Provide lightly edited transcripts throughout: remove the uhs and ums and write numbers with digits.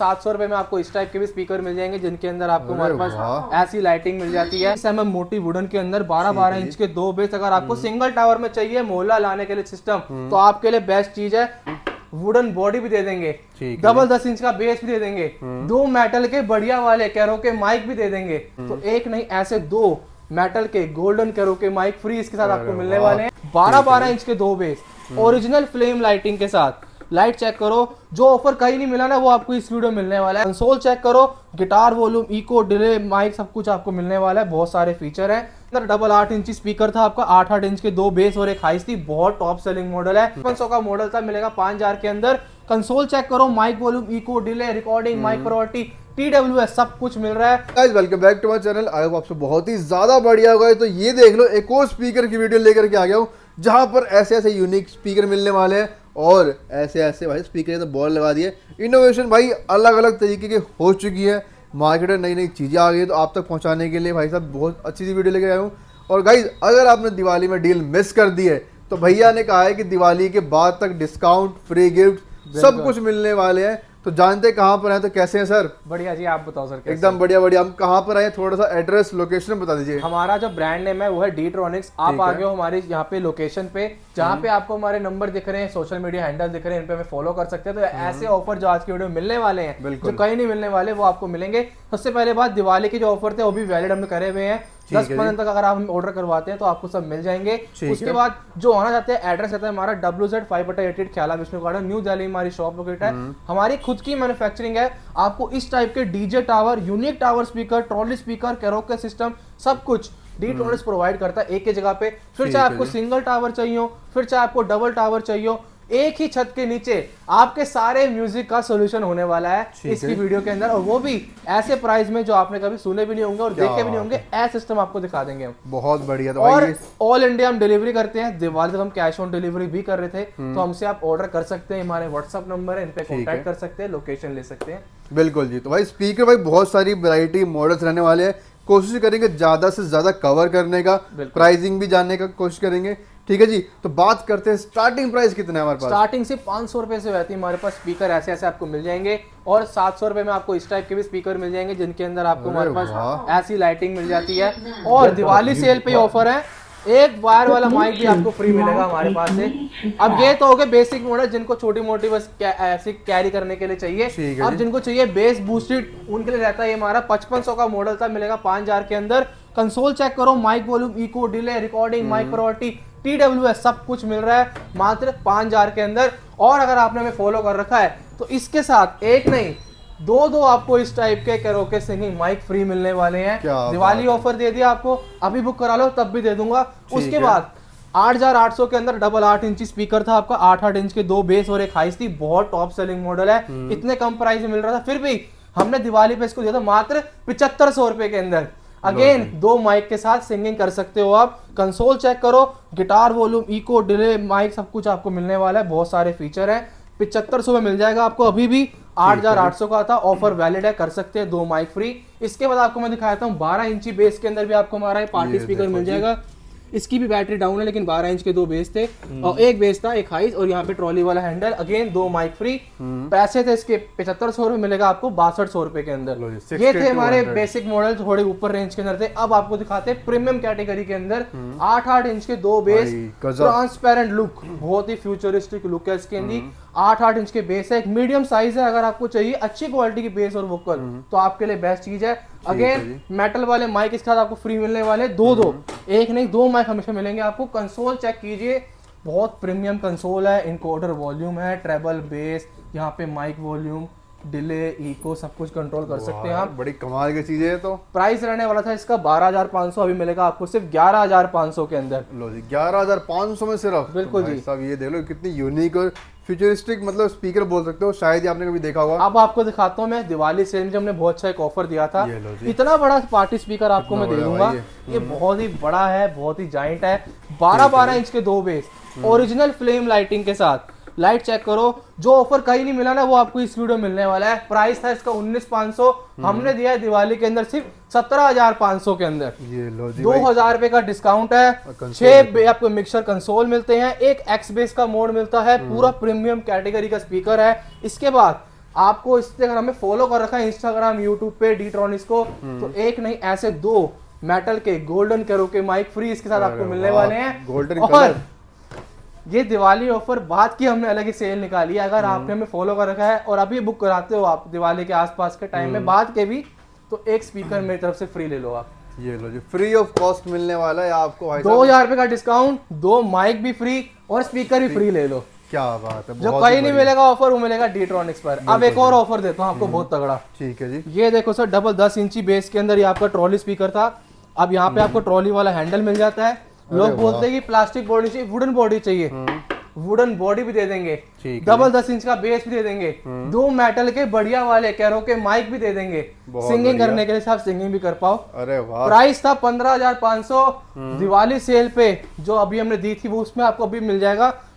700 रुपए में आपको इस टाइप के भी स्पीकर मिल जाएंगे, जिनके अंदर आपको हमारे पास ऐसी लाइटिंग मिल जाती है। 6mm मोटी वुडन के अंदर 12-12 इंच के 2 बेस। अगर आपको सिंगल टावर में चाहिए मोहल्ला लाने के लिए सिस्टम, तो आपके लिए बेस्ट चीज है। वुडन बॉडी भी दे देंगे, डबल 10 इंच का बेस भी दे देंगे, 2 मेटल के बढ़िया वाले कैरोके माइक भी दे देंगे। तो एक नहीं, ऐसे 2 मेटल के गोल्डन कैरोके माइक फ्री इसके साथ आपको मिलने वाले हैं। 12-12 इंच के 2 बेस, ओरिजिनल फ्लेम लाइटिंग के साथ। लाइट चेक करो, जो ऑफर कहीं नहीं मिला ना वो आपको इस वीडियो में मिलने वाला है। कंसोल चेक करो, guitar volume, echo, delay, mic सब कुछ आपको मिलने वाला है। बहुत सारे फीचर हैं। अंदर डबल 8 इंची स्पीकर था आपका, 8-8 इंच के 2 बेस और एक हाइस थी। बहुत टॉप सेलिंग मॉडल है। 500 का मॉडल था, मिलेगा 5000 के अंदर। कंसोल चेक करो, mic volume, echo, delay, recording, mic priority, TWS सब कुछ मिल रहा है। Guys welcome back to my channel. I hope आपसे बहुत ही ज्यादा बढ़िया होगा। तो ये देख लो, एक और स्पीकर की वीडियो लेकर के आ गया हूँ, जहां पर ऐसे ऐसे यूनिक स्पीकर मिलने वाले हैं। और ऐसे ऐसे भाई स्पीकर तो बॉल लगा दिए। इनोवेशन भाई अलग अलग तरीके की हो चुकी है, मार्केट में नई नई चीज़ें आ गई है। तो आप तक पहुंचाने के लिए भाई साहब बहुत अच्छी सी वीडियो लेकर आया हूँ। और गाइज अगर आपने दिवाली में डील मिस कर दी है, तो भैया ने कहा है कि दिवाली के बाद तक डिस्काउंट, फ्री गिफ्ट सब कुछ मिलने वाले हैं। तो जानते कहाँ पर हैं, तो कैसे हैं सर? बढ़िया जी, आप बताओ सर कैसे? एकदम बढ़िया बढ़िया। हम कहाँ पर आए, थोड़ा सा एड्रेस लोकेशन बता दीजिए। हमारा जो ब्रांड नेम है वो है डीट्रॉनिक्स। आप आ गए हो हमारे यहाँ पे लोकेशन पे, जहाँ पे आपको हमारे नंबर दिख रहे हैं, सोशल मीडिया हैंडल दिख रहे हैं, इन पे हमें फॉलो कर सकते हैं। तो ऐसे ऑफर जो आज की वीडियो में मिलने वाले हैं, जो कहीं नहीं मिलने वाले, वो आपको मिलेंगे। सबसे पहले बात, दिवाली के जो ऑफर थे वो भी वैलिड हमने करे हुए हैं। 10-15 तक अगर आप ऑर्डर करवाते हैं तो आपको सब मिल जाएंगे। उसके बाद जो आना चाहते हैं, एड्रेस रहता है हमारा WZ 5/88 ख्याला Vishnu garden, new Delhi हमारी शॉप लोकेट है। हमारी खुद की मैन्युफैक्चरिंग है। आपको इस टाइप के DJ tower, unique tower speaker, trolley speaker, karaoke system सब कुछ डीट्रॉनिक्स प्रोवाइड करता है एक ही जगह पे। फिर चाहे आपको सिंगल टावर चाहिए हो, फिर चाहे आपको डबल टावर चाहिए हो, एक ही छत के नीचे आपके सारे म्यूजिक का सॉल्यूशन होने वाला है इसकी वीडियो के अंदर। और वो भी ऐसे प्राइस में जो आपने कभी सुने भी नहीं होंगे और देखे भी नहीं होंगे। ऐसा सिस्टम आपको दिखा देंगे हम। बहुत बढ़िया। तो और ऑल इंडिया हम डिलीवरी करते हैं। दिवाली तक हम कैश ऑन डिलीवरी भी कर रहे थे, तो हमसे आप ऑर्डर कर सकते हैं। हमारे व्हाट्सएप नंबर है, इन पे कॉन्टैक्ट कर सकते हैं, लोकेशन ले सकते हैं। बिल्कुल जी। तो भाई स्पीकर भाई बहुत सारी वैरायटी मॉडल्स रहने वाले हैं। कोशिश करेंगे ज्यादा से ज्यादा कवर करने का, प्राइसिंग भी जानने का कोशिश करेंगे। ठीक है जी। तो बात करते हैं, स्टार्टिंग प्राइस कितना है हमारे पास? स्टार्टिंग से 500 रुपए से रहती है हमारे पास स्पीकर। ऐसे ऐसे आपको मिल जाएंगे। और 700 रुपए में आपको इस टाइप के भी स्पीकर मिल जाएंगे, जिनके अंदर आपको हमारे पास ऐसी लाइटिंग मिल जाती है। और दिवाली सेल पे ऑफर है, एक वायर वाला माइक भी आपको फ्री मिलेगा हमारे पास से। अब ये तो हो गए बेसिक मॉडल, जिनको छोटी मोटी बस ऐसे कैरी करने के लिए चाहिए। अब जिनको चाहिए बेस बूस्टेड, उनके लिए रहता है हमारा 5500 का मॉडल था, मिलेगा 5000 के अंदर। कंसोल चेक करो, mic volume, echo, delay, recording, mic priority, TWS सब कुछ मिल रहा है मात्र 5000 के अंदर। और अगर आपने हमें फॉलो कर रखा है, तो इसके साथ एक नहीं, दो आपको इस टाइप के कैरोके सिंगिंग माइक फ्री मिलने वाले हैं। दिवाली ऑफर दे दिया आपको, अभी बुक करा लो तब भी दे दूंगा। उसके बाद 8800 के अंदर डबल 8 इंची स्पीकर था आपका, 8-8 इंच के 2 बेस और एक हाइस थी। बहुत टॉप सेलिंग मॉडल है। इतने कम प्राइस में मिल रहा था, फिर भी हमने दिवाली पे इसको दिया था मात्र 7500 रुपए के अंदर। अगेन 2 माइक के साथ सिंगिंग कर सकते हो आप। कंसोल चेक करो, guitar volume, echo, delay, mic सब कुछ आपको मिलने वाला है। बहुत सारे फीचर हैं। 7500 में मिल जाएगा आपको। अभी भी 8800 का था, ऑफर वैलिड है, कर सकते हैं 2 माइक फ्री। इसके बाद आपको मैं दिखाता हूँ 12 इंची बेस के अंदर भी आपको हमारा पार्टी स्पीकर मिल जाएगा। इसकी भी बैटरी डाउन है, लेकिन 12 इंच के 2 बेस थे और एक बेस था, एक हाइस, और यहाँ पे ट्रॉली वाला हैंडल। Again 2 mic free. पैसे थे इसके 7500 रुपए, मिलेगा आपको 6200 रुपए के अंदर। ये थे हमारे बेसिक मॉडल, थोड़े ऊपर रेंज के अंदर थे। अब आपको दिखाते हैं प्रीमियम कैटेगरी के अंदर 8-8 इंच के 2 बेस, ट्रांसपेरेंट लुक, बहुत ही फ्यूचरिस्टिक लुक है इसके अंदर। 8-8 इंच के बेस है, एक मीडियम साइज है। अगर आपको चाहिए अच्छी क्वालिटी की बेस और वोकल, तो आपके लिए बेस्ट चीज है। अगेन मेटल वाले माइक इसके साथ आपको फ्री मिलने वाले, 2 एक नहीं 2 माइक हमेशा मिलेंगे आपको। कंसोल चेक कीजिए, बहुत प्रीमियम कंसोल है। इनकोडर वॉल्यूम है, ट्रेबल बेस, यहाँ पे माइक वॉल्यूम, डिले, इको सब कुछ कंट्रोल कर सकते हैं आप। बड़ी कमाल की चीज है। तो प्राइस रहने वाला था इसका 12500, अभी मिलेगा आपको सिर्फ 11500 के अंदर। लो जी, 11500 में सिर्फ। बिल्कुल जी। सब ये देख लो, कितनी यूनिक और फ्यूचरिस्टिक मतलब स्पीकर बोल सकते हो, शायद ही आपने कभी देखा होगा। अब आपको दिखाता हूँ मैं, दिवाली सेल में हमने बहुत अच्छा एक ऑफर दिया था। इतना बड़ा पार्टी स्पीकर आपको मैं दे दूंगा। ये बहुत ही बड़ा है, बहुत ही जाइंट है। 12-12 इंच के 2 बेस, ओरिजिनल फ्लेम लाइटिंग के साथ। लाइट चेक करो, जो ऑफर कहीं नहीं मिला ना वो आपको इस वीडियो में मिलने वाला है। प्राइस था इसका 19500, हमने दिया है दिवाली के अंदर सिर्फ 17500 के अंदर। ये लो जी, 2000 रुपए का डिस्काउंट है। 6 आपको मिक्सर कंसोल मिलते हैं, एक एक्स बेस का मोड मिलता है, पूरा प्रीमियम कैटेगरी का स्पीकर है। इसके बाद आपको इससे अगर हमें फॉलो कर रखा है इंस्टाग्राम यूट्यूब पे डीट्रॉनिक्स को, तो एक नहीं ऐसे 2 मेटल के गोल्डन कैरोके माइक फ्री इसके साथ आपको मिलने वाले हैं। गोल्डन और ये दिवाली ऑफर बाद की हमने अलग ही सेल निकाली है। अगर आपने हमें फॉलो कर रखा है और अभी बुक कराते हो आप दिवाली के आसपास के टाइम में बाद के भी, तो एक स्पीकर मेरी तरफ से फ्री ले लो आप। ये लो जी, फ्री ऑफ कॉस्ट मिलने वाला है आपको भाई। 2000 रुपए का डिस्काउंट, 2 माइक भी फ्री और स्पीकर भी फ्री ले लो। क्या बात है, जो कहीं नहीं मिलेगा ऑफर वो मिलेगा डीट्रॉनिक्स पर। अब एक और ऑफर देता हूँ आपको बहुत तगड़ा। ठीक है जी। ये देखो सर, डबल 10 इंची बेस के अंदर ये आपका ट्रॉली स्पीकर था, अब यहाँ पे आपको ट्रॉली वाला हैंडल मिल जाता है। लोग बोलते हैं कि प्लास्टिक बॉडी चाहिए, वुडन बॉडी चाहिए, वुडन बॉडी भी दे देंगे, डबल 10 इंच का बेस भी दे देंगे, 2 मेटल के बढ़िया वाले कैरोके माइक भी दे देंगे, सिंगिंग करने के लिए आप सिंगिंग भी कर पाओ। अरे वाह। प्राइस था 15,500, दिवाली सेल पे जो अभी हमने दी थी वो उसमें आपको अभी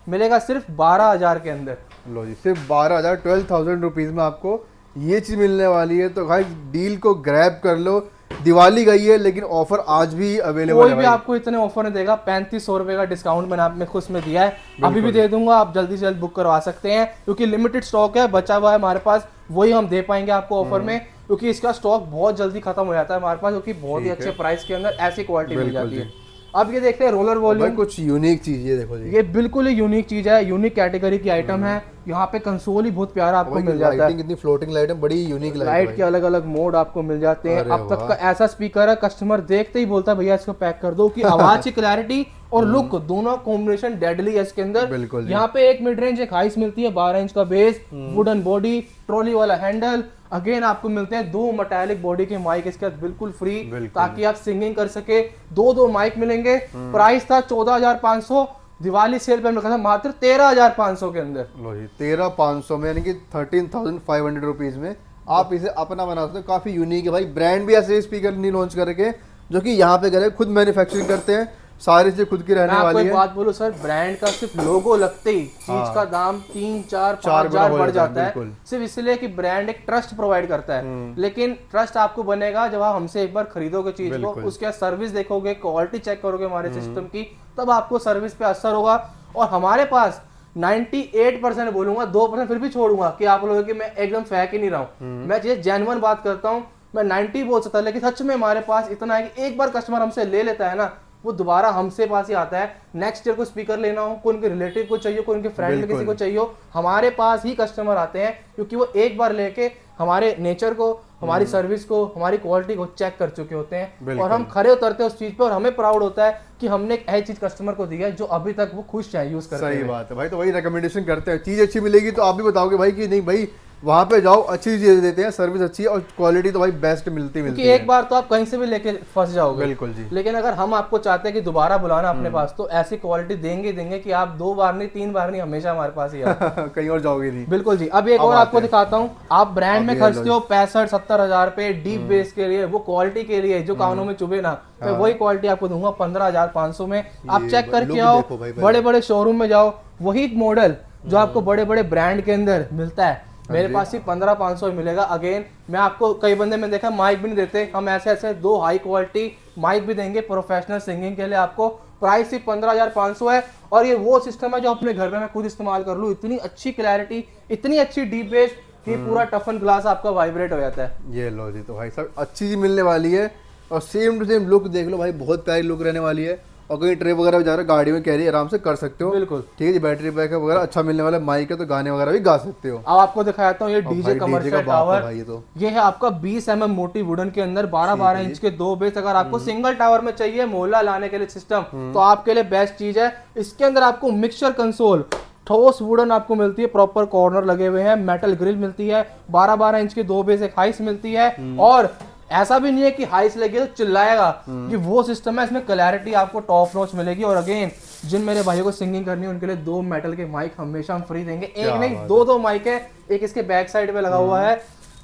मिलेगा सिर्फ 12,000 के अंदर। लो जी, सिर्फ 12,000 12,000 रुपीज में आपको ये चीज मिलने वाली है। तो भाई डील को ग्रैब कर लो, दिवाली गई है लेकिन ऑफर आज भी अवेलेबल है। कोई भी आपको इतने ऑफर नहीं देगा। 3500 रुपए का डिस्काउंट मैंने आप में खुद में दिया है, अभी भी दे दूंगा, आप जल्दी से जल्द बुक करवा सकते हैं क्योंकि लिमिटेड स्टॉक है, बचा हुआ है हमारे पास, वही हम दे पाएंगे आपको ऑफर में, क्योंकि इसका स्टॉक बहुत जल्दी खत्म हो जाता है हमारे पास, क्योंकि बहुत ही अच्छे प्राइस के अंदर ऐसी क्वालिटी मिल जाती है। अब ये देखते हैं रोलर वॉल्यूम, कुछ यूनिक चीज ये देखो जी, ये बिल्कुल ही यूनिक चीज है, यूनिक कैटेगरी की आइटम है। यहाँ पे कंसोल ही बहुत प्यारा आपको मिल जाता है, कितनी फ्लोटिंग लाइट है, बड़ी यूनिक लाइट के अलग अलग मोड आपको मिल जाते हैं। अब तक का ऐसा स्पीकर है कस्टमर देखते ही बोलता है भैया इसको पैक कर दो, कि आवाज की क्लैरिटी और लुक दोनों कॉम्बिनेशन डेडली है इसके अंदर। यहाँ पे एक मिड रेंज एक हाइस मिलती है, 12 इंच का बेस, वुडन बॉडी, ट्रॉली वाला हैंडल, अगेन आपको मिलते हैं 2 मेटालिक बॉडी के माइक इसके साथ बिल्कुल फ्री, ताकि आप सिंगिंग कर सके। 2 माइक मिलेंगे। प्राइस था 14,500, दिवाली सेल पे हमने कहा था मात्र 13,500 के अंदर। लो जी, 13,500 में, यानी कि 13,500 रुपीज में आप इसे अपना बना सकते हो। काफी यूनिक है भाई, ब्रांड भी ऐसे स्पीकर नहीं लॉन्च करके जो कि यहाँ पे करे, खुद मैन्युफैक्चरिंग करते हैं, सारी चीज खुद की रहने वाली है। एक बात बोलूं सर, ब्रांड का सिर्फ लोगो लगते ही चीज का दाम 3-4-5,000 बढ़ जाता है, सिर्फ इसलिए कि ब्रांड एक ट्रस्ट प्रोवाइड करता है। लेकिन ट्रस्ट आपको बनेगा जब आप हमसे एक बार खरीदोगे चीज को, उसके बाद सर्विस देखोगे, क्वालिटी चेक करोगे हमारे सिस्टम की, तब आपको सर्विस पे असर होगा। और हमारे पास 98% बोलूंगा, 2% फिर भी छोड़ूंगा कि आप लोगों की मैं एकदम फेंक ही नहीं रहा हूँ, मैं ये जेन्युइन बात करता हूँ। मैं 90 बोल सकता है, लेकिन सच में हमारे पास इतना है कि एक बार कस्टमर हमसे ले लेता है ना, वो दोबारा हमसे पास ही आता है। नेक्स्ट ईयर को स्पीकर लेना हो, कोई उनके रिलेटिव को चाहिए, कोई उनके फ्रेंड में किसी को चाहिए हो, हमारे पास ही कस्टमर आते हैं, क्योंकि वो एक बार लेके हमारे नेचर को, हमारी सर्विस को, हमारी क्वालिटी को चेक कर चुके होते हैं, और हम खड़े उतरते हैं उस चीज पे, और हमें प्राउड होता है कि हमने एक ऐसी चीज कस्टमर को दी है जो अभी तक वो खुश है यूज करते हैं। सही बात है भाई, तो वही रिकमेंडेशन करते हैं, चीज अच्छी मिलेगी तो आप भी बताओगे भाई कि नहीं भाई वहां पे जाओ, अच्छी चीजें देते हैं, सर्विस अच्छी है और क्वालिटी तो भाई बेस्ट मिलती है। एक बार तो आप कहीं से भी लेके फंस जाओगे। बिल्कुल जी। लेकिन अगर हम आपको चाहते हैं कि दोबारा बुलाना अपने पास, तो ऐसी क्वालिटी देंगे कि आप 2 बार नहीं 3 बार नहीं, हमेशा हमारे पास ही आओ। कहीं और जाओगे नहीं। बिल्कुल जी। अब एक और आपको दिखाता हूँ, आप ब्रांड में खर्चते हो 65-70 हजार रुपए डीप बेस के लिए, वो क्वालिटी के लिए जो कानों में चुभे ना, मैं वही क्वालिटी आपको दूंगा 15,500 में। आप चेक करके आओ, बड़े बड़े शोरूम में जाओ, वही मॉडल जो आपको बड़े बड़े ब्रांड के अंदर मिलता है मेरे पास ही 15,500 मिलेगा। अगेन मैं आपको, कई बंदे में देखा माइक भी नहीं देते, हम ऐसे 2 हाई क्वालिटी माइक भी देंगे प्रोफेशनल सिंगिंग के लिए आपको। प्राइस सिर्फ 15,500 है, और ये वो सिस्टम है जो अपने घर में मैं खुद इस्तेमाल कर लूँ। इतनी अच्छी क्लैरिटी, इतनी अच्छी डीप बेस कि पूरा टफन ग्लास आपका वाइब्रेट हो जाता है। ये लो जी, तो भाई सब अच्छी चीज मिलने वाली है, और सेम टू सेम लुक देख लो भाई, बहुत प्यारी लुक रहने वाली है। और कहीं ट्रिप वगैरह जा रहे हो, गाड़ी में कैरी आराम से कर सकते हो। बिल्कुल ठीक है जी, बैटरी बैकअप वगैरह अच्छा मिलने वाला है, माइक है तो गाने वगैरह भी गा सकते हो। अब आपको दिखाता हूँ ये डीजे कमर्शियल टावर, ये है आपका 20 mm मोटी वुडन के अंदर 12-12 इंच के 2 बेस। अगर आपको सिंगल टावर में चाहिए मोहल्ला लाने के लिए सिस्टम, तो आपके लिए बेस्ट चीज है। इसके अंदर आपको मिक्सचर कंसोल, ठोस वुडन आपको मिलती है, प्रॉपर कॉर्नर लगे हुए हैं, मेटल ग्रिल मिलती है, 12-12 इंच के 2 बेस, एक हाइस मिलती है। और ऐसा भी नहीं है कि हाइस लगे तो चिल्लाएगा, कि वो सिस्टम है, इसमें क्लैरिटी आपको टॉप नॉच मिलेगी। और अगेन जिन मेरे भाइयों को सिंगिंग करनी है उनके लिए 2 मेटल के माइक हमेशा हम फ्री देंगे। एक नहीं 2 माइक है, एक इसके बैक साइड पे लगा हुआ है,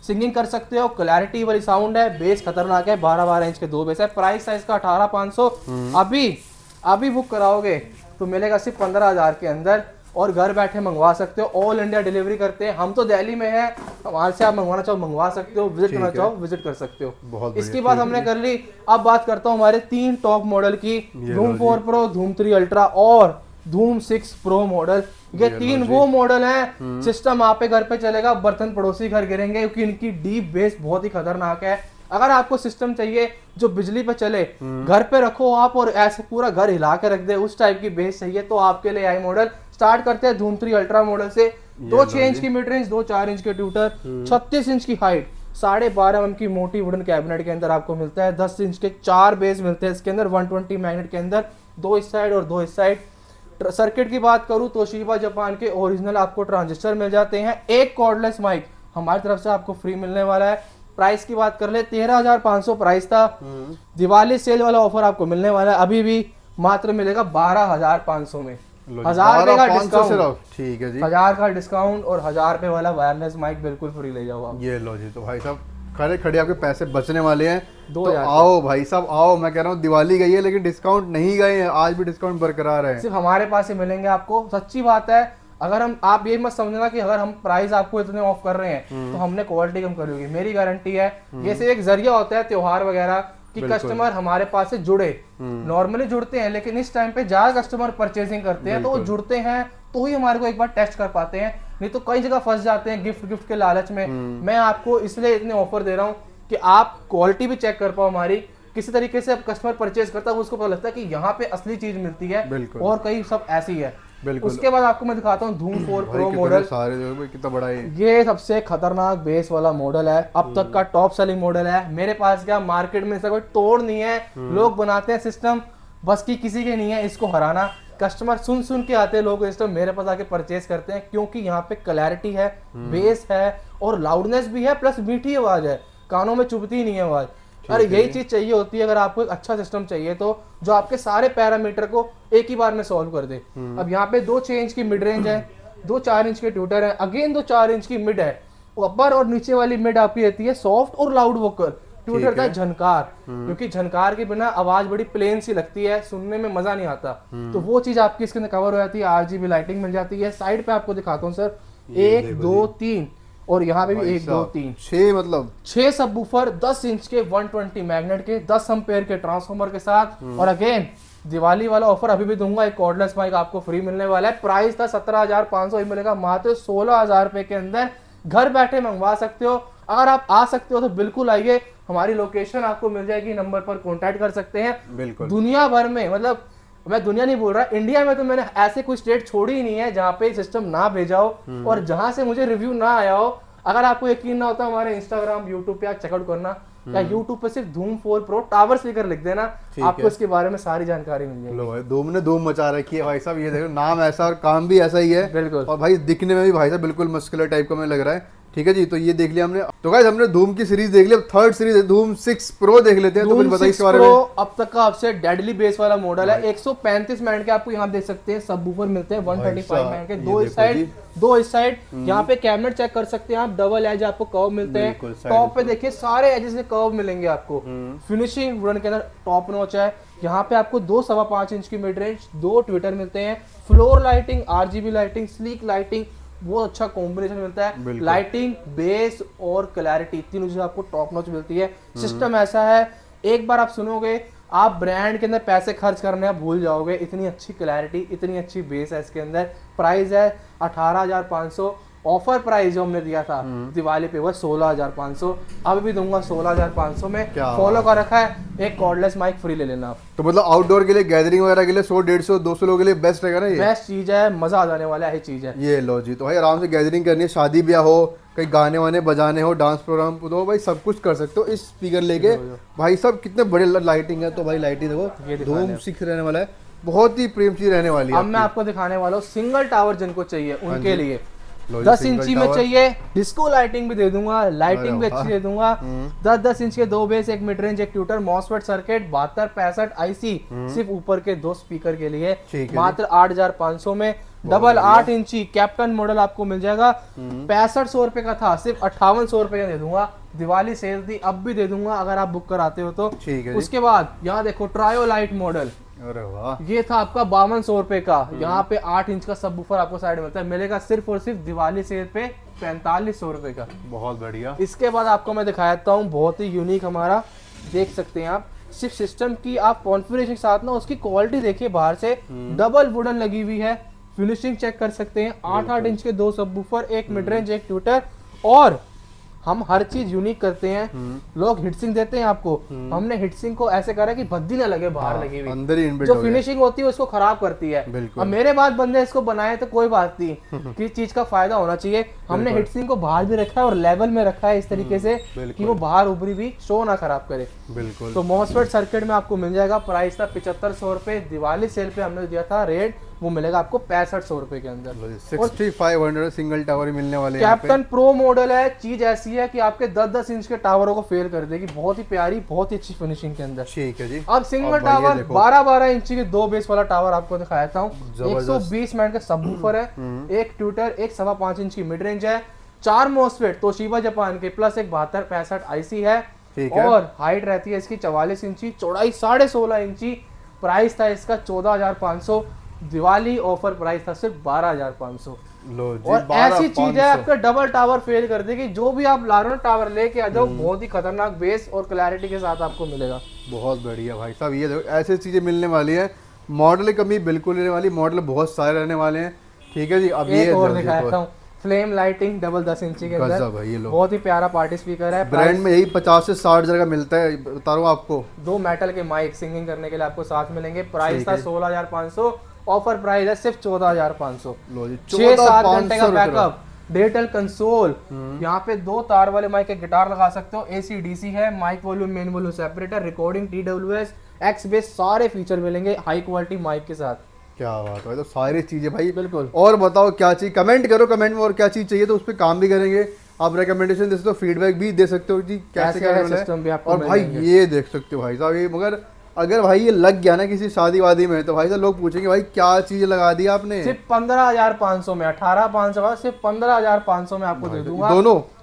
सिंगिंग कर सकते हो, क्लैरिटी वाली साउंड है, बेस खतरनाक है, 12-12 इंच के 2 बेस है। प्राइस है इसका 18,500। अभी बुक कराओगे तो मिलेगा सिर्फ 15,000 के अंदर, और घर बैठे मंगवा सकते हो। ऑल इंडिया डिलीवरी करते हैं, हम तो दिल्ली में हैं, वहां से आप मंगवाना चाहो मंगवा सकते हो, विजिट करना चाहो विजिट कर सकते हो। इसकी बात हमने कर ली। अब बात करता हूँ हमारे 3 टॉप मॉडल की, धूम 4 प्रो, धूम 3 अल्ट्रा और धूम 6 प्रो मॉडल। ये 3 वो मॉडल हैं, सिस्टम आप पे घर पे चलेगा, बर्तन पड़ोसी घर गिरेंगे, क्योंकि इनकी डीप बेस बहुत ही खतरनाक है। अगर आपको सिस्टम चाहिए जो बिजली पे चले, घर पे रखो आप और ऐसे पूरा घर हिला के रख दे, उस टाइप की बेस चाहिए तो आपके लिए आई मॉडल। स्टार्ट करते हैं धूम 3 अल्ट्रा मॉडल से। 2 6 इंच की मिड रेंज, 2 4 इंच के ट्यूटर, 36 इंच की हाइट, 12.5 mm की मोटी वुडन कैबिनेट के अंदर आपको मिलता है। 10 इंच के 4 बेस मिलते हैं इसके अंदर, 120 मैग्नेट के अंदर, 2 इस साइड और 2 इस साइड। सर्किट की बात करूं तो तोशिबा जापान के ओरिजिनल आपको ट्रांजिस्टर मिल जाते हैं। एक कॉर्डलेस माइक हमारी तरफ से आपको फ्री मिलने वाला है। प्राइस की बात कर ले, 13,500 प्राइस था। दिवाली सेल वाला ऑफर आपको मिलने वाला है, अभी भी मात्र मिलेगा 12,500 में। 1000 रुपए का डिस्काउंट, ठीक है जी, 1000 का डिस्काउंट और 1000 रुपए वाला वायरलेस माइक बिल्कुल फ्री ले जाओ आप। ये लो जी। तो भाई साहब खड़े खड़े आपके पैसे बचने वाले हैं, तो 2000 आओ भाई साहब आओ। मैं कह रहा हूँ दिवाली गई है लेकिन डिस्काउंट नहीं गए हैं, आज भी डिस्काउंट बरकरार है। सिर्फ हमारे पास ही मिलेंगे आपको, सच्ची बात है। अगर हम, आप ये मत समझना कि अगर हम प्राइस आपको इतने ऑफ कर रहे हैं तो हमने क्वालिटी कम करी होगी, मेरी गारंटी है। ये सिर्फ एक जरिया होता है त्योहार वगैरह कि कस्टमर हमारे पास से जुड़े। नॉर्मली जुड़ते हैं लेकिन इस टाइम पे ज्यादा कस्टमर परचेजिंग करते हैं, तो वो जुड़ते हैं तो ही हमारे को एक बार टेस्ट कर पाते हैं, नहीं तो कई जगह फंस जाते हैं गिफ्ट के लालच में। मैं आपको इसलिए इतने ऑफर दे रहा हूँ कि आप क्वालिटी भी चेक कर पाओ हमारी। किसी तरीके से अब कस्टमर परचेज करता है उसको पता लगता है कि यहाँ पे असली चीज मिलती है और कई सब ऐसी है। उसके बाद आपको मैं दिखाता हूँ धूम 4 प्रो मॉडल। सारे कितना बड़ा है ये, सबसे खतरनाक बेस वाला मॉडल है, अब तक का टॉप सेलिंग मॉडल है मेरे पास। क्या मार्केट में इसका कोई तोड़ नहीं है, लोग बनाते हैं सिस्टम, बस की किसी के नहीं है इसको हराना। कस्टमर सुन सुन के आते हैं लोग सिस्टम मेरे पास आके परचेज करते हैं, क्योंकि यहाँ पे क्लैरिटी है, बेस है और लाउडनेस भी है, प्लस मीठी आवाज है, कानों में चुभती नहीं है आवाज। अरे यही चीज चाहिए होती है अगर आपको एक अच्छा सिस्टम चाहिए तो, जो आपके सारे पैरामीटर को एक ही बार में सॉल्व कर दे। अब यहाँ पे 2 6 इंच की मिड रेंज है, 2 4 इंच के ट्यूटर है, अगेन 2 4 इंच की मिड है। ऊपर और नीचे वाली मिड आपकी रहती है सॉफ्ट और लाउड वोकल। ट्यूटर का झनकार, क्योंकि झनकार के बिना आवाज बड़ी प्लेन सी लगती है, सुनने में मजा नहीं आता, तो वो चीज आपकी इसके अंदर कवर हो जाती है। RGB लाइटिंग मिल जाती है। साइड पे आपको दिखाता हूँ सर, 1 2 3 और यहाँ पे भी 1 2 3 6, मतलब 6 सबवूफर, 10 इंच के 120 मैग्नेट के, 10 एम्पेयर के ट्रांसफार्मर के साथ। और अगेन दिवाली वाला ऑफर अभी भी दूंगा, एक कॉर्डलेस माइक आपको फ्री मिलने वाला है। प्राइस था 17,500, मिलेगा मात्र 16,000 रुपए के अंदर। घर बैठे मंगवा सकते हो, अगर आप आ सकते हो तो बिल्कुल आइए, हमारी लोकेशन आपको मिल जाएगी, नंबर पर कॉन्टैक्ट कर सकते हैं। बिल्कुल दुनिया भर में, मतलब मैं दुनिया नहीं बोल रहा, इंडिया में तो मैंने ऐसे कोई स्टेट छोड़ी ही नहीं है जहाँ पे सिस्टम ना भेजा हो और जहाँ से मुझे रिव्यू ना आया हो। अगर आपको यकीन ना होता हमारे इंस्टाग्राम यूट्यूब पे चेकआउट करना, या यूट्यूब पे सिर्फ धूम 4 प्रो टावर स्पीकर लिख देना, आपको इसके बारे में सारी जानकारी मिल जाएगी। लो भाई धूम ने धूम मचा रखी है भाई साहब, ये देखो नाम ऐसा और काम भी ऐसा ही है। बिल्कुल। और भाई दिखने में भी भाई साहब बिल्कुल मस्कुलर टाइप का मुझे लग रहा है। ठीक है जी, तो ये देख लिया हमने। तो गाइस हमने धूम की सीरीज देख ली, अब थर्ड सीरीज है धूम 6 प्रो देख लेते हैं। तो मुझे बताइए इसके बारे में। अब तक का आपसे डेडली बेस वाला मॉडल है, 135 मैग्नेट के आपको यहाँ देख सकते हैं, सबवूफर मिलते हैं 135 मैग्नेट के, 2 इस साइड 2 इस साइड। यहाँ पे कैबिनेट चेक कर सकते हैं आप, डबल एज आपको कर्व मिलते हैं। टॉप पे देखिए सारे एजेस से कर्व मिलेंगे आपको, फिनिशिंग वुडन के अंदर टॉप नॉच है। यहाँ पे आपको 2 सवा 5 इंच की मिड रेंज, 2 ट्विटर मिलते हैं, floor lighting, RGB lighting, sleek lighting, वो अच्छा कॉम्बिनेशन मिलता है। लाइटिंग, बेस और क्लैरिटी, तीनों चीजें आपको टॉप नॉच मिलती है। सिस्टम ऐसा है, एक बार आप सुनोगे आप ब्रांड के अंदर पैसे खर्च करने आप भूल जाओगे, इतनी अच्छी क्लैरिटी, इतनी अच्छी बेस है इसके अंदर। प्राइस है 18,500, ऑफर प्राइस जो हमने दिया था दिवाली पे वो 16,500, अब भी दूंगा 16,500 में। फॉलो कर रखा है, एक कॉर्डलेस माइक फ्री ले लेना आप। तो मतलब आउटडोर के लिए, गैदरिंग वगैरह के लिए 100 150 200 लोगों के लिए बेस्ट रहेगा ना ये? बेस्ट चीज है, मजा आ जाने वाला है चीज है ये। लो जी, तो भाई आराम से गैदरिंग करनी है, शादी ब्याह हो, कहीं गाने वाने बजाने हो, डांस प्रोग्राम तो भाई सब कुछ कर सकते हो इस स्पीकर लेके। भाई सब कितने बड़े लाइटिंग है, तो भाई लाइटिंग देखो, धूम 6 रहने वाला है, बहुत ही प्रेम चीज रहने वाली है। अब मैं आपको दिखाने वाला हूँ सिंगल टावर जिनको चाहिए उनके लिए, 10 इंची में चाहिए, डिस्को लाइटिंग भी दे दूंगा, लाइटिंग भी अच्छी दे दूंगा। 10 इंच के 2 base, 1 mid range, 1 tutor, MOSFET circuit, 7265 IC, सिर्फ ऊपर के 2 स्पीकर के लिए, मात्र 8,500 में। डबल 8 इंची कैप्टन मॉडल आपको मिल जाएगा, 6500 रुपए का था, सिर्फ 5800 रुपए का दे दूंगा। दिवाली सेल थी, अब भी दे दूंगा अगर आप बुक कराते हो तो। उसके बाद यहाँ देखो ट्रायो लाइट मॉडल, अरे वाह, ये था आपका 5200 रुपए का। यहाँ पे 8 इंच का सबवूफर आपको साइड मिलता है, मिलेगा सिर्फ और सिर्फ दिवाली सेल पे 4500 रुपए का। बहुत बढ़िया। इसके बाद आपको मैं दिखाता हूँ बहुत ही यूनिक, हमारा देख सकते हैं आप, सिर्फ सिस्टम की आप कॉन्फ़िगरेशन के साथ ना उसकी क्वालिटी देखिए, बाहर से डबल वुडन लगी हुई है, फिनिशिंग चेक कर सकते हैं। 8-8 इंच के 2 सबवूफर, एक मिड रेंज, एक ट्यूटर, और हम हर चीज यूनिक करते हैं। लोग हिटसिंग देते हैं आपको, हमने हिटसिंग को ऐसे करा कि भद्दी ना लगे बाहर लगी हुई, अंदर ही इनबिल्ट जो हो गया। फिनिशिंग होती है उसको खराब करती है। अब मेरे बाद बंदे इसको बनाए तो कोई बात नहीं, किस चीज का फायदा होना चाहिए। हमने हिटसिंग को बाहर भी रखा है और लेवल में रखा है इस तरीके से कि वो बाहर उभरी भी शो ना खराब करे। बिल्कुल। तो मॉसफेट सर्किट में आपको मिल जाएगा, प्राइस था 7500 रुपए, दिवाली सेल पे हमने दिया था रेट, वो मिलेगा आपको 6500 रुपए के अंदर। 6500 सिंगल टावर ही मिलने वाले हैं। कैप्टन प्रो मॉडल है, चीज ऐसी है कि आपके 10-10 इंच के टावरों को फेल कर देगी, बहुत ही प्यारी, बहुत ही अच्छी फिनिशिंग के अंदर। ठीक है जी। अब सिंगल टावर 12-12 इंच की 2 बेस वाला टावर आपको दिखाता हूँ। 120 मिनट का सबवूफर है, एक ट्यूटर, एक 5.25 इंच की मिड रेंज है, 4 मॉसफेट तोशिबा जापान के, प्लस एक 7265 आईसी है, और हाइट रहती है इसकी 44 इंची, चौड़ाई 16.5 इंची। प्राइस था इसका 14,500, दिवाली ऑफर प्राइस था सिर्फ 12,500। लो जी, और ऐसी चीज है आपका डबल टावर फेल कर देगी, जो भी आप लारो टावर लेके आ जाओ, बहुत ही खतरनाक बेस और क्लैरिटी के साथ आपको मिलेगा। बहुत बढ़िया भाई साहब, ये देखो ऐसी चीजें मिलने वाली है। मॉडल कमी बिल्कुल नहीं रहने वाली, मॉडल बहुत सारे रहने वाले हैं। ठीक है जी। अब ये और दिखाता हूँ, फ्लेम लाइटिंग डबल 10 इंची के अंदर, भाई ये लो, बहुत ही प्यारा पार्टी स्पीकर है। ब्रांड में यही 50 से 60 हजार का मिलता है, बता रहा हूँ आपको। 2 मेटल के माइक सिंगिंग करने के लिए आपको साथ मिलेंगे। प्राइस था 16,500, ऑफर प्राइस है सिर्फ 14,500। 6-7 घंटे का बैकअप, डिजिटल कंसोल, यहाँ पे 2 तार वाले माइक के गिटार लगा सकते हो, AC DC है, mic volume main volume separator, recording, TWS, X bass, सारे फीचर मिलेंगे हाई क्वालिटी माइक के साथ। क्या बात है, तो सारी चीजें भाई। बिल्कुल। और बताओ क्या चीज, कमेंट करो कमेंट में, और क्या चीज चाहिए तो उस पर काम भी करेंगे। आप रिकमेंडेशन दे सकते हो, फीडबैक भी दे सकते हो जी, कैसे क्या सिस्टम भी आपको और भाई ये देख सकते हो भाई साहब ये, मगर अगर भाई ये लग गया ना किसी शादी वादी में, तो भाई साहब लोग पूछेंगे भाई क्या चीज लगा दी आपने। सिर्फ 15,500 में, 18,500 सिर्फ 15,500 में आपको दे दूंगा।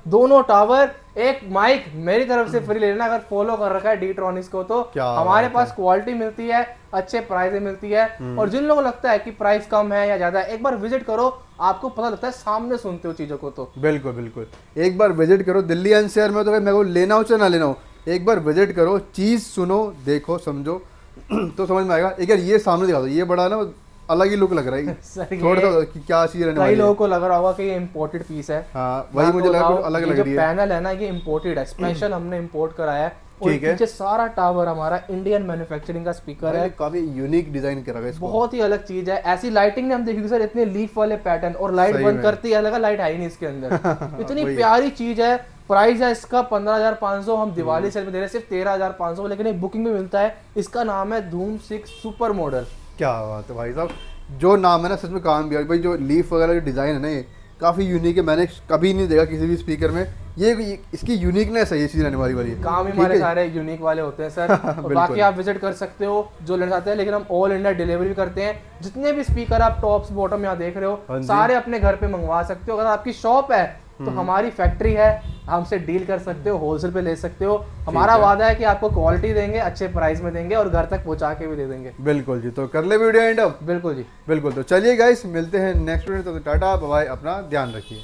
दोनों टावर, एक माइक मेरी तरफ से फ्री ले लेना अगर फॉलो कर रखा है डीट्रॉनिक्स को। तो हमारे पास क्वालिटी मिलती है, अच्छे प्राइस में मिलती है, और जिन लोगों को लगता है कि प्राइस कम है या ज्यादा है, एक बार विजिट करो, आपको पता लगता है, सामने सुनते हो चीजों को। तो बिल्कुल बिल्कुल, एक बार विजिट करो। दिल्ली एनसीआर में तो मेरे को लेना हो चाहे ना लेना हो, एक बार विजिट करो, चीज सुनो, देखो, समझो तो समझ में आएगा। एक यार ये सामने दिखा दो, ये बड़ा ना अलग ही लुक लग रहा है थोड़ा सा कि क्या चीज रहने वाली है। कई लोगों को लग रहा होगा कि ये इंपोर्टेड पीस है। हाँ, वही मुझे लगा अलग लग रही है। पैनल है ना, ये इंपोर्टेड है, स्पेशल हमने इंपोर्ट कराया है। और पीछे सारा टावर हमारा इंडियन मैन्युफैक्चरिंग का स्पीकर है, काफी यूनिक डिजाइन करा है इसको, बहुत ही अलग चीज है। ऐसी लाइटिंग ने हम देखी सर, इतने लीफ वाले पैटर्न, और लाइट बंद करती है लगा लाइट है ही नहीं इसके अंदर। इतनी प्यारी चीज है। प्राइस है इसका 15,500, हम दिवाली सेल में दे रहे हैं सिर्फ 13,500, लेकिन एक बुकिंग में मिलता है। इसका नाम है धूम 6 सुपर मॉडल। क्या बात है भाई साहब, जो नाम है ना सच में काम भी भाई। जो लीफ वगैरह जो डिजाइन है ना, ये काफी यूनिक है, मैंने कभी नहीं देखा किसी भी स्पीकर में। ये इसकी यूनिकनेस है, ये चीज रहने वाली काम ही हमारे सारे यूनिक वाले होते हैं सर। और बाकी आप विजिट कर सकते हो जो लेना चाहते हैं, लेकिन हम ऑल इंडिया डिलीवरी भी करते हैं। जितने भी स्पीकर आप टॉप्स बॉटम यहाँ देख रहे हो, सारे अपने घर पे मंगवा सकते हो। अगर आपकी शॉप है तो हमारी फैक्ट्री है, हमसे डील कर सकते हो, होलसेल पे ले सकते हो। हमारा वादा है कि आपको क्वालिटी देंगे, अच्छे प्राइस में देंगे, और घर तक पहुंचा के भी दे देंगे। बिल्कुल जी, तो कर ले वीडियो एंड अप। बिल्कुल जी, बिल्कुल। तो चलिए गाइस, मिलते हैं नेक्स्ट वीडियो, तो टाटा बाय, अपना ध्यान रखिए।